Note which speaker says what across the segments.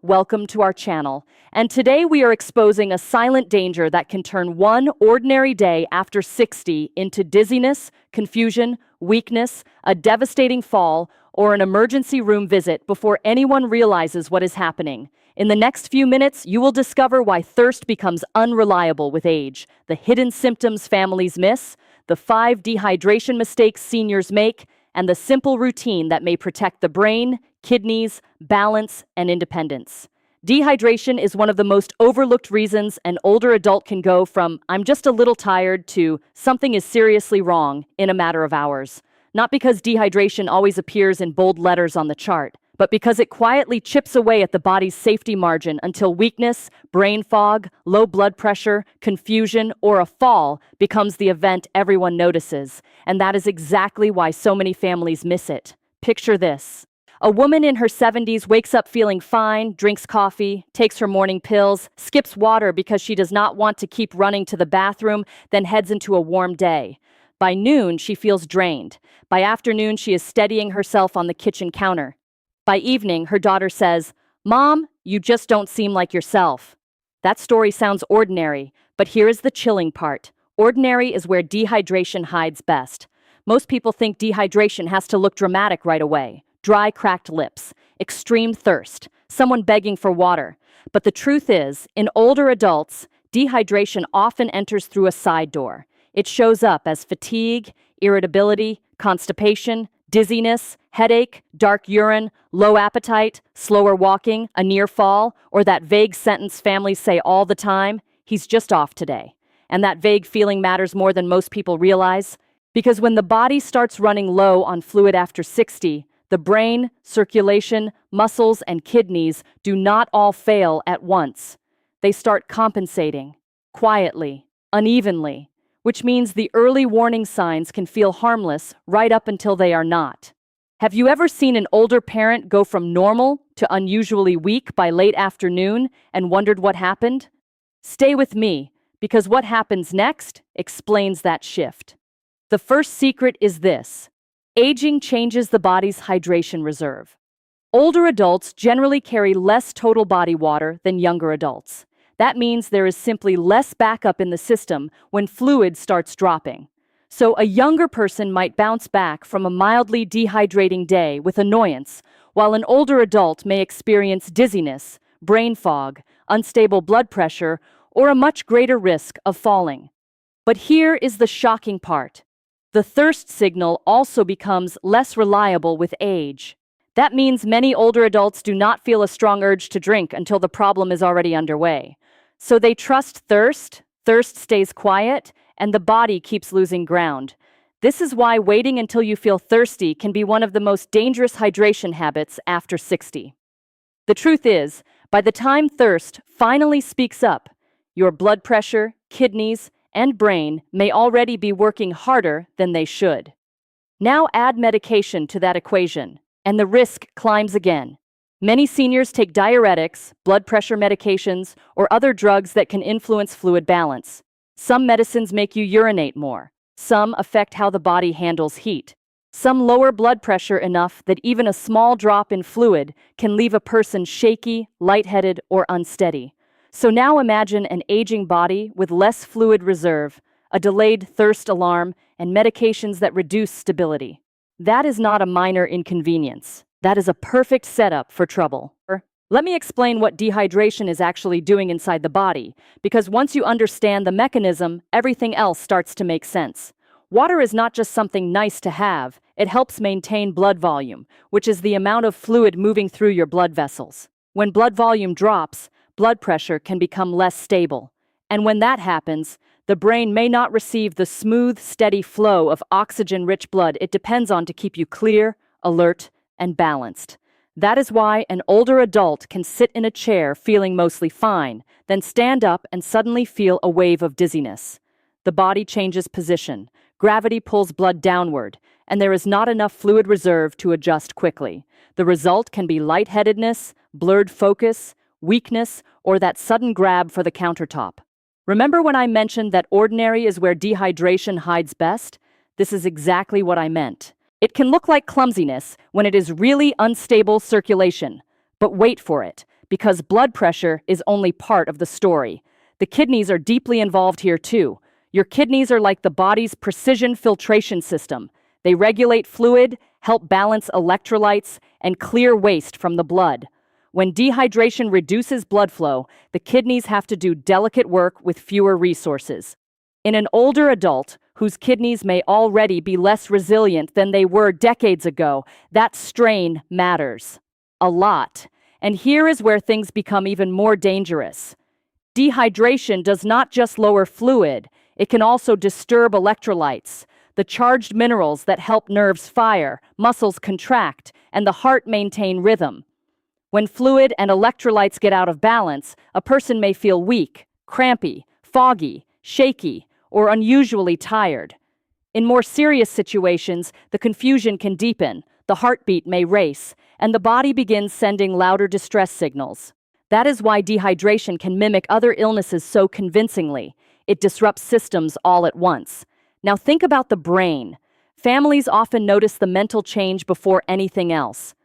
Speaker 1: welcome to our channel. And today we are exposing a silent danger that can turn one ordinary day after 60 into dizziness, confusion, weakness, a devastating fall, or an emergency room visit before anyone realizes what is happening. In the next few minutes, you will discover why thirst becomes unreliable with age, the hidden symptoms families miss, the 5 dehydration mistakes seniors make, and the simple routine that may protect the brain, kidneys, balance, and independence. Dehydration is one of the most overlooked reasons an older adult can go from "I'm just a little tired" to "something is seriously wrong" in a matter of hours. Not because dehydration always appears in bold letters on the chart, but because it quietly chips away at the body's safety margin until weakness, brain fog, low blood pressure, confusion, or a fall becomes the event everyone notices. And that is exactly why so many families miss it. Picture this. A woman in her 70s wakes up feeling fine, drinks coffee, takes her morning pills, skips water because she does not want to keep running to the bathroom, then heads into a warm day. By noon, she feels drained. By afternoon, she is steadying herself on the kitchen counter. By evening, her daughter says, "Mom, you just don't seem like yourself." That story sounds ordinary, but here is the chilling part. Ordinary is where dehydration hides best. Most people think dehydration has to look dramatic right away. Dry, cracked lips, extreme thirst, someone begging for water. But the truth is, in older adults, dehydration often enters through a side door. It shows up as fatigue, irritability, constipation, dizziness, headache, dark urine, low appetite, slower walking, a near fall, or that vague sentence families say all the time, "He's just off today." And that vague feeling matters more than most people realize, because when the body starts running low on fluid after 60, the brain, circulation, muscles, and kidneys do not all fail at once. They start compensating, quietly, unevenly, which means the early warning signs can feel harmless right up until they are not. Have you ever seen an older parent go from normal to unusually weak by late afternoon and wondered what happened? Stay with me, because what happens next explains that shift. The first secret is this: aging changes the body's hydration reserve. Older adults generally carry less total body water than younger adults. That means there is simply less backup in the system when fluid starts dropping. So a younger person might bounce back from a mildly dehydrating day with annoyance, while an older adult may experience dizziness, brain fog, unstable blood pressure, or a much greater risk of falling. But here is the shocking part. The thirst signal also becomes less reliable with age. That means many older adults do not feel a strong urge to drink until the problem is already underway. So they trust thirst stays quiet, and the body keeps losing ground. This is why waiting until you feel thirsty can be one of the most dangerous hydration habits after 60. The truth is, by the time thirst finally speaks up, your blood pressure, kidneys, and brain may already be working harder than they should. Now add medication to that equation, and the risk climbs again. Many seniors take diuretics, blood pressure medications, or other drugs that can influence fluid balance. Some medicines make you urinate more. Some affect how the body handles heat. Some lower blood pressure enough that even a small drop in fluid can leave a person shaky, lightheaded, or unsteady. So now imagine an aging body with less fluid reserve, a delayed thirst alarm, and medications that reduce stability. That is not a minor inconvenience. That is a perfect setup for trouble. Let me explain what dehydration is actually doing inside the body, because once you understand the mechanism, everything else starts to make sense. Water is not just something nice to have, it helps maintain blood volume, which is the amount of fluid moving through your blood vessels. When blood volume drops, blood pressure can become less stable. And when that happens, the brain may not receive the smooth, steady flow of oxygen-rich blood it depends on to keep you clear, alert, and balanced. That is why an older adult can sit in a chair feeling mostly fine, then stand up and suddenly feel a wave of dizziness. The body changes position, gravity pulls blood downward, and there is not enough fluid reserve to adjust quickly. The result can be lightheadedness, blurred focus, weakness, or that sudden grab for the countertop. Remember when I mentioned that ordinary is where dehydration hides best? This is exactly what I meant. It can look like clumsiness when it is really unstable circulation. But wait for it. because blood pressure is only part of the story. The kidneys are deeply involved here too. Your kidneys are like the body's precision filtration system. They regulate fluid, help balance electrolytes, and clear waste from the blood. When dehydration reduces blood flow, the kidneys have to do delicate work with fewer resources. In an older adult, whose kidneys may already be less resilient than they were decades ago, that strain matters a lot. And here is where things become even more dangerous. Dehydration does not just lower fluid, it can also disturb electrolytes, the charged minerals that help nerves fire, muscles contract, and the heart maintain rhythm. When fluid and electrolytes get out of balance, a person may feel weak, crampy, foggy, shaky, or unusually tired. In more serious situations, the confusion can deepen, the heartbeat may race, and the body begins sending louder distress signals. That is why dehydration can mimic other illnesses so convincingly. It disrupts systems all at once. Now think about the brain. Families often notice the mental change before anything else.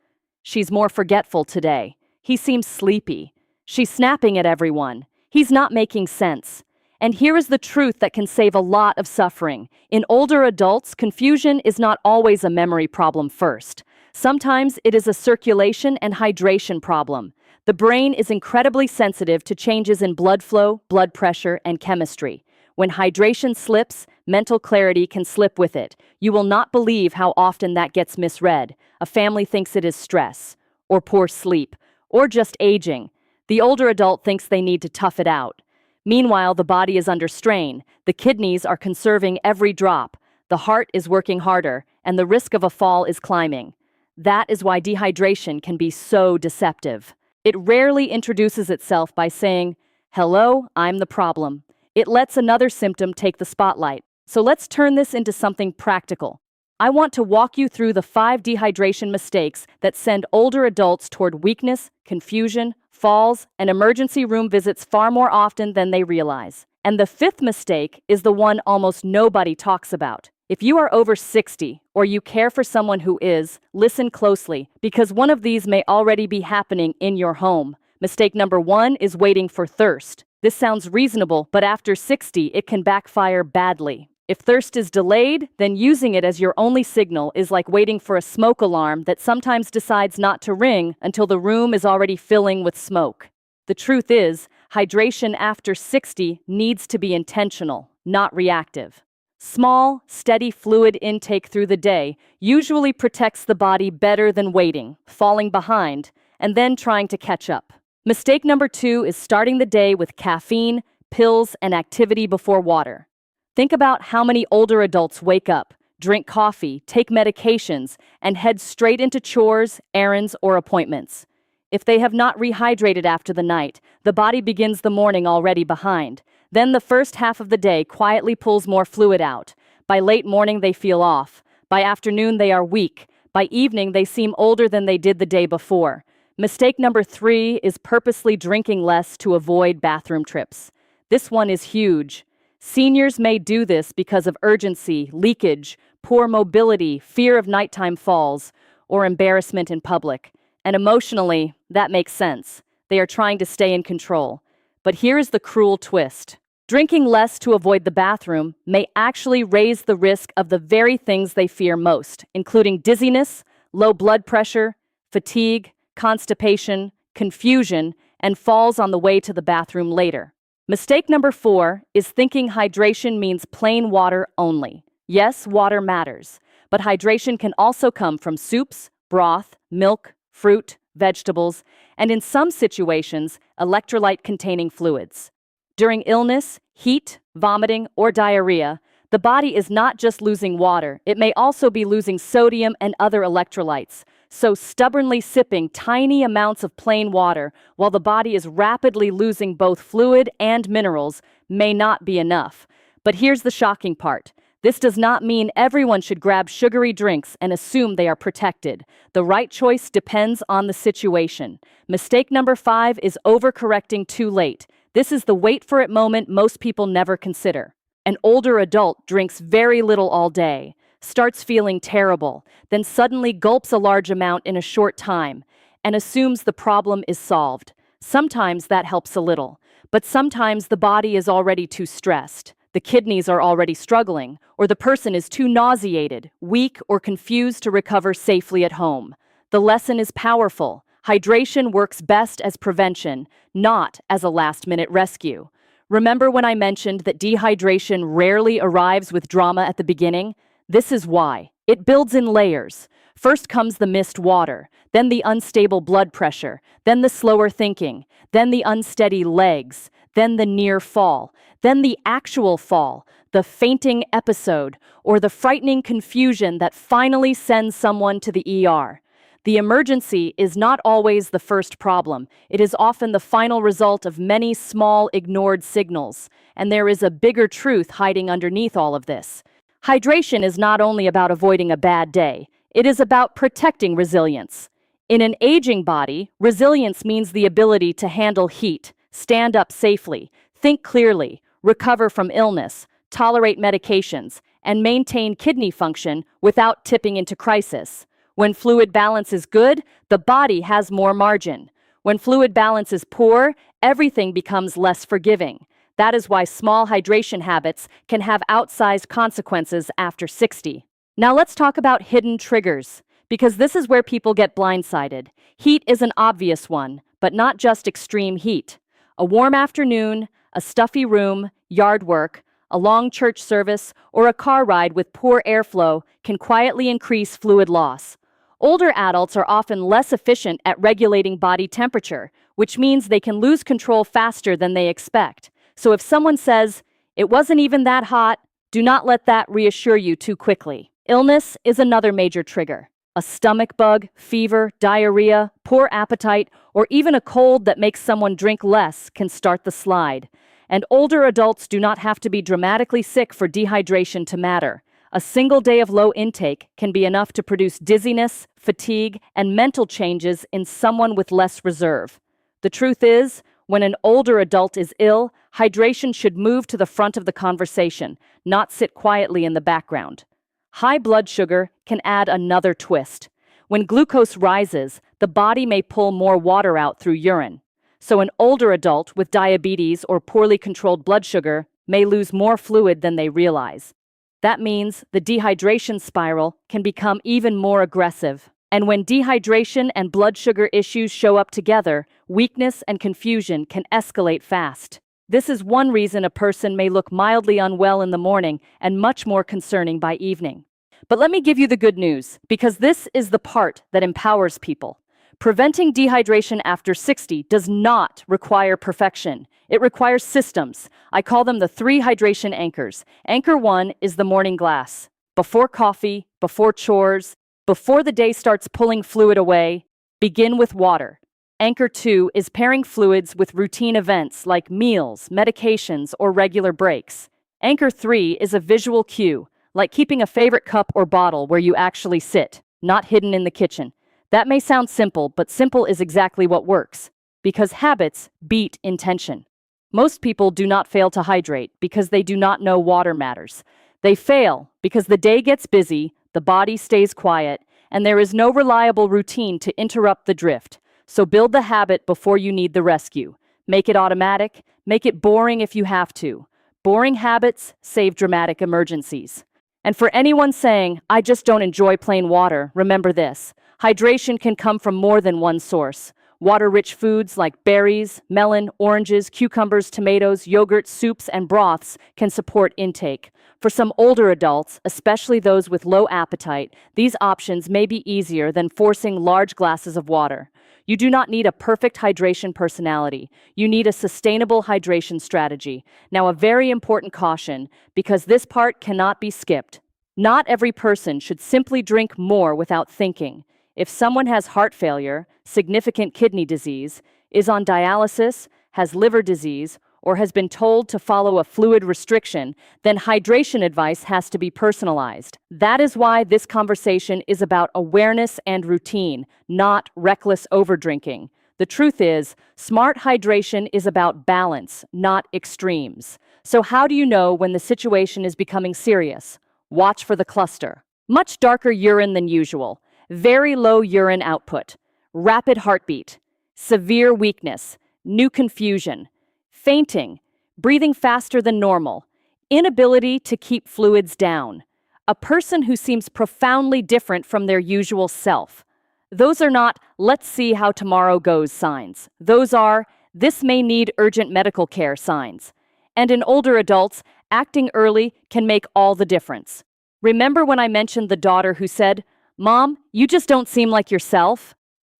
Speaker 1: She's more forgetful today. He seems sleepy. She's snapping at everyone. He's not making sense. And here is the truth that can save a lot of suffering. In older adults, confusion is not always a memory problem first. Sometimes it is a circulation and hydration problem. The brain is incredibly sensitive to changes in blood flow, blood pressure, and chemistry. When hydration slips, mental clarity can slip with it. You will not believe how often that gets misread. A family thinks it is stress, or poor sleep, or just aging. The older adult thinks they need to tough it out. Meanwhile, the body is under strain. The kidneys are conserving every drop. The heart is working harder, and the risk of a fall is climbing. That is why dehydration can be so deceptive. It rarely introduces itself by saying, "Hello, I'm the problem." It lets another symptom take the spotlight. So let's turn this into something practical. I want to walk you through the 5 dehydration mistakes that send older adults toward weakness, confusion, falls, and emergency room visits far more often than they realize. And the 5th mistake is the one almost nobody talks about. If you are over 60 or you care for someone who is, listen closely, because one of these may already be happening in your home. Mistake number 1 is waiting for thirst. This sounds reasonable, but after 60, it can backfire badly. If thirst is delayed, then using it as your only signal is like waiting for a smoke alarm that sometimes decides not to ring until the room is already filling with smoke. The truth is, hydration after 60 needs to be intentional, not reactive. Small, steady fluid intake through the day usually protects the body better than waiting, falling behind, and then trying to catch up. Mistake number 2 is starting the day with caffeine, pills, and activity before water. Think about how many older adults wake up, drink coffee, take medications, and head straight into chores, errands, or appointments. If they have not rehydrated after the night, the body begins the morning already behind. Then the first half of the day quietly pulls more fluid out. By late morning, they feel off. By afternoon, they are weak. By evening, they seem older than they did the day before. Mistake number 3 is purposely drinking less to avoid bathroom trips. This one is huge. Seniors may do this because of urgency, leakage, poor mobility, fear of nighttime falls, or embarrassment in public. And emotionally, that makes sense. They are trying to stay in control. But here is the cruel twist. Drinking less to avoid the bathroom may actually raise the risk of the very things they fear most, including dizziness, low blood pressure, fatigue, constipation, confusion, and falls on the way to the bathroom later. Mistake number 4 is thinking hydration means plain water only. Yes, water matters, but hydration can also come from soups, broth, milk, fruit, vegetables, and in some situations, electrolyte-containing fluids. During illness, heat, vomiting, or diarrhea, the body is not just losing water, it may also be losing sodium and other electrolytes. So stubbornly sipping tiny amounts of plain water while the body is rapidly losing both fluid and minerals may not be enough. But here's the shocking part. This does not mean everyone should grab sugary drinks and assume they are protected. The right choice depends on the situation. Mistake number 5 is overcorrecting too late. This is the wait for it moment most people never consider. An older adult drinks very little all day, starts feeling terrible, then suddenly gulps a large amount in a short time, and assumes the problem is solved. Sometimes that helps a little, but sometimes the body is already too stressed. The kidneys are already struggling, or the person is too nauseated, weak, or confused to recover safely at home. The lesson is powerful. Hydration works best as prevention, not as a last-minute rescue. Remember when I mentioned that dehydration rarely arrives with drama at the beginning? This is why. It builds in layers. First comes the missed water, then the unstable blood pressure, then the slower thinking, then the unsteady legs, then the near fall, then the actual fall, the fainting episode, or the frightening confusion that finally sends someone to the ER. The emergency is not always the first problem. It is often the final result of many small ignored signals, and there is a bigger truth hiding underneath all of this. Hydration is not only about avoiding a bad day, it is about protecting resilience. In an aging body, resilience means the ability to handle heat, stand up safely, think clearly, recover from illness, tolerate medications, and maintain kidney function without tipping into crisis. When fluid balance is good, the body has more margin. When fluid balance is poor, everything becomes less forgiving. That is why small hydration habits can have outsized consequences after 60. Now let's talk about hidden triggers, because this is where people get blindsided. Heat is an obvious one, but not just extreme heat. A warm afternoon, a stuffy room, yard work, a long church service, or a car ride with poor airflow can quietly increase fluid loss. Older adults are often less efficient at regulating body temperature, which means they can lose control faster than they expect. So if someone says, "It wasn't even that hot," do not let that reassure you too quickly. Illness is another major trigger. A stomach bug, fever, diarrhea, poor appetite, or even a cold that makes someone drink less can start the slide. And older adults do not have to be dramatically sick for dehydration to matter. A single day of low intake can be enough to produce dizziness, fatigue, and mental changes in someone with less reserve. The truth is, when an older adult is ill, hydration should move to the front of the conversation, not sit quietly in the background. High blood sugar can add another twist. When glucose rises, the body may pull more water out through urine. So an older adult with diabetes or poorly controlled blood sugar may lose more fluid than they realize. That means the dehydration spiral can become even more aggressive. And when dehydration and blood sugar issues show up together, weakness and confusion can escalate fast. This is one reason a person may look mildly unwell in the morning and much more concerning by evening. But let me give you the good news, because this is the part that empowers people. Preventing dehydration after 60 does not require perfection. It requires systems. I call them the 3 hydration anchors. Anchor 1 is the morning glass. Before coffee, before chores, before the day starts pulling fluid away, begin with water. Anchor 2 is pairing fluids with routine events like meals, medications, or regular breaks. Anchor 3 is a visual cue, like keeping a favorite cup or bottle where you actually sit, not hidden in the kitchen. That may sound simple, but simple is exactly what works, because habits beat intention. Most people do not fail to hydrate because they do not know water matters. They fail because the day gets busy, the body stays quiet, and there is no reliable routine to interrupt the drift. So build the habit before you need the rescue. Make it automatic, make it boring if you have to. Boring habits save dramatic emergencies. And for anyone saying, "I just don't enjoy plain water," remember this. Hydration can come from more than one source. Water-rich foods like berries, melon, oranges, cucumbers, tomatoes, yogurt, soups, and broths can support intake. For some older adults, especially those with low appetite, these options may be easier than forcing large glasses of water. You do not need a perfect hydration personality. You need a sustainable hydration strategy. Now, a very important caution, because this part cannot be skipped. Not every person should simply drink more without thinking. If someone has heart failure, significant kidney disease, is on dialysis, has liver disease, or has been told to follow a fluid restriction, then hydration advice has to be personalized. That is why this conversation is about awareness and routine, not reckless overdrinking. The truth is, smart hydration is about balance, not extremes. So how do you know when the situation is becoming serious? Watch for the cluster. Much darker urine than usual. Very low urine output, rapid heartbeat, severe weakness, new confusion, fainting, breathing faster than normal, inability to keep fluids down. A person who seems profoundly different from their usual self. Those are not, let's see how tomorrow goes signs. Those are, this may need urgent medical care signs. And in older adults, acting early can make all the difference. Remember when I mentioned the daughter who said, "Mom, you just don't seem like yourself?"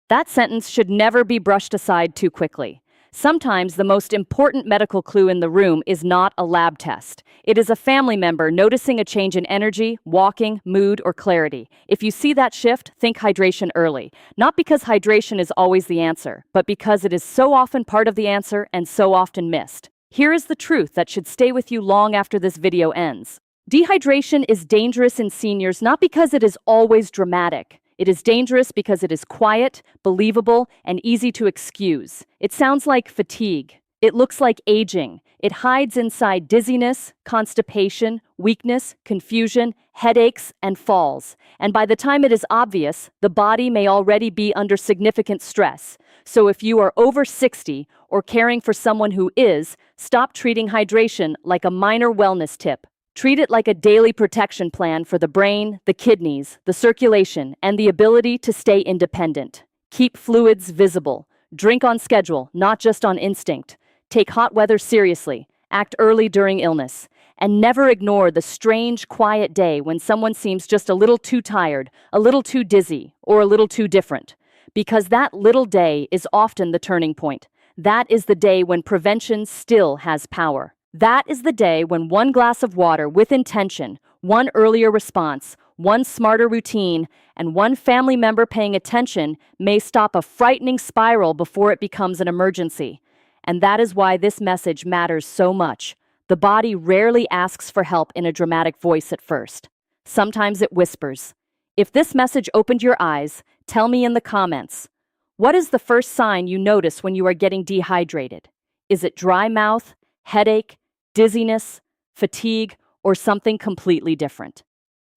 Speaker 1: That sentence should never be brushed aside too quickly. Sometimes the most important medical clue in the room is not a lab test. It is a family member noticing a change in energy, walking, mood, or clarity. If you see that shift, think hydration early. Not because hydration is always the answer, but because it is so often part of the answer and so often missed. Here is the truth that should stay with you long after this video ends. Dehydration is dangerous in seniors not because it is always dramatic. It is dangerous because it is quiet, believable, and easy to excuse. It sounds like fatigue. It looks like aging. It hides inside dizziness, constipation, weakness, confusion, headaches, and falls. And by the time it is obvious, the body may already be under significant stress. So if you are over 60 or caring for someone who is, stop treating hydration like a minor wellness tip. Treat it like a daily protection plan for the brain, the kidneys, the circulation, and the ability to stay independent. Keep fluids visible. Drink on schedule, not just on instinct. Take hot weather seriously. Act early during illness. And never ignore the strange, quiet day when someone seems just a little too tired, a little too dizzy, or a little too different. Because that little day is often the turning point. That is the day when prevention still has power. That is the day when one glass of water with intention, one earlier response, one smarter routine, and one family member paying attention may stop a frightening spiral before it becomes an emergency. And that is why this message matters so much. The body rarely asks for help in a dramatic voice at first. Sometimes it whispers. If this message opened your eyes, tell me in the comments. What is the first sign you notice when you are getting dehydrated? Is it dry mouth, headache, dizziness, fatigue, or something completely different?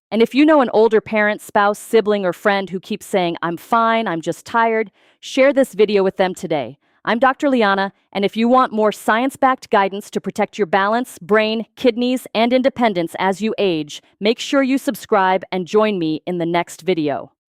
Speaker 1: And if you know an older parent, spouse, sibling, or friend who keeps saying, "I'm fine, I'm just tired," share this video with them today. I'm Dr. Leana, and if you want more science-backed guidance to protect your balance, brain, kidneys, and independence as you age, make sure you subscribe and join me in the next video.